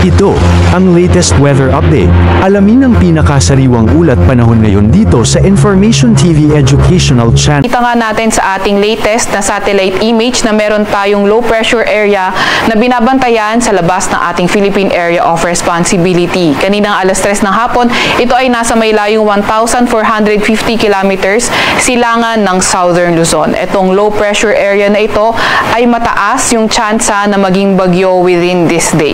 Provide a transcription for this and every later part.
Ito, ang latest weather update. Alamin ang pinakasariwang ulat panahon ngayon dito sa Information TV Educational Channel. Kita nga natin sa ating latest na satellite image na meron tayong low pressure area na binabantayan sa labas ng ating Philippine Area of Responsibility. Kaninang alas 3 ng hapon, ito ay nasa may layong 1,450 kilometers silangan ng Southern Luzon. Itong low pressure area na ito ay mataas yung tsansa na maging bagyo within this day.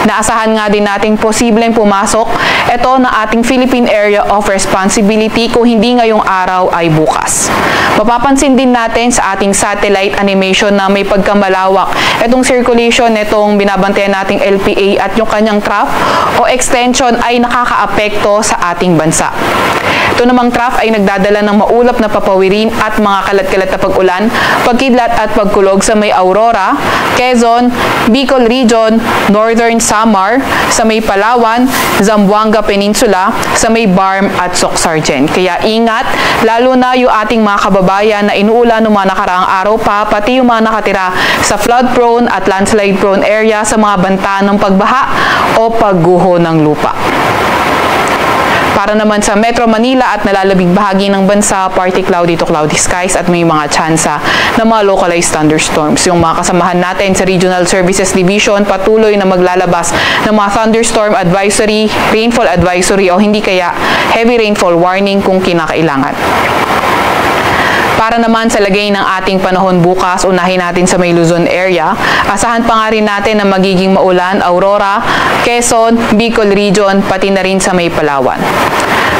Naasahan nga din nating posibleng pumasok ito na ating Philippine Area of Responsibility kung hindi ngayong araw ay bukas. Mapapansin din natin sa ating satellite animation na may pagkamalawak itong circulation nitong binabantayan nating LPA at yung kanyang trough o extension ay nakakaapekto sa ating bansa. Ito namang trough ay nagdadala ng maulap na papawirin at mga kalat-kalat na pag-ulan, pagkidlat at pagkulog sa may Aurora, Quezon, Bicol Region, Northern Samar, sa may Palawan, Zamboanga Peninsula, sa may Barm at Soc-Sargen. Kaya ingat, lalo na yung ating mga kababayan na inuulan ng mga nakaraang araw pa, pati yung mga nakatira sa flood-prone at landslide-prone area sa mga banta ng pagbaha o pagguho ng lupa. Para naman sa Metro Manila at nalalabing bahagi ng bansa, partly cloudy to cloudy skies at may mga tsansa ng mga localized thunderstorms. Yung mga kasamahan natin sa Regional Services Division patuloy na maglalabas ng mga thunderstorm advisory, rainfall advisory o hindi kaya heavy rainfall warning kung kinakailangan. Para naman sa lagay ng ating panahon bukas, unahin natin sa may Luzon area. Asahan pa nga rin natin na magiging maulan, Aurora, Quezon, Bicol Region, pati na rin sa may Palawan.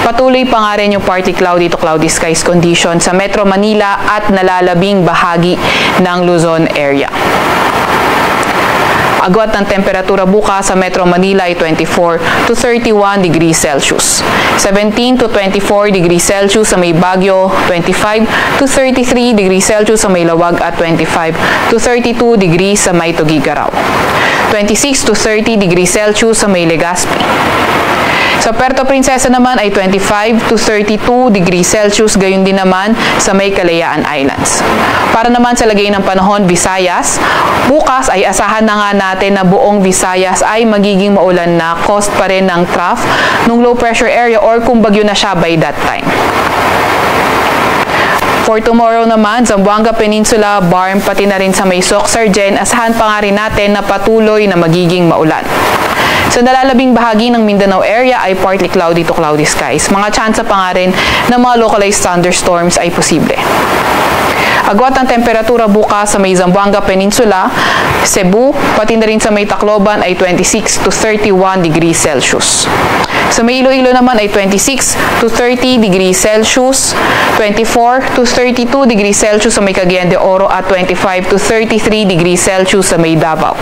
Patuloy pa nga rin yung partly cloudy to cloudy skies condition sa Metro Manila at nalalabing bahagi ng Luzon area. Agwat ng temperatura bukas sa Metro Manila ay 24 to 31 degrees Celsius. 17 to 24 degrees Celsius sa may Baguio, 25 to 33 degrees Celsius sa may Lawag at 25 to 32 degrees sa may Tuguegarao. 26 to 30 degrees Celsius sa may Legazpi. Sa Puerto Princesa naman ay 25 to 32 degrees Celsius, gayon din naman sa may Kalayaan Islands. Para naman sa lagay ng panahon, Visayas, bukas ay asahan na nga natin na buong Visayas ay magiging maulan na, caused pa rin ng trough ng low pressure area or kung bagyo na siya by that time. For tomorrow naman, Zamboanga Peninsula, Barm, pati na rin sa may Soc-Sargen, asahan pa nga rin natin na patuloy na magiging maulan. Sa nalalabing bahagi ng Mindanao area ay partly cloudy to cloudy skies. Mga tsansa pa nga rin ng mga localized thunderstorms ay posible. Agwat ng temperatura bukas sa may Zamboanga Peninsula, Cebu, pati na rin sa may Tacloban ay 26 to 31 degrees Celsius. Sa may Iloilo naman ay 26 to 30 degrees Celsius, 24 to 32 degrees Celsius sa may Cagayan de Oro at 25 to 33 degrees Celsius sa may Davao.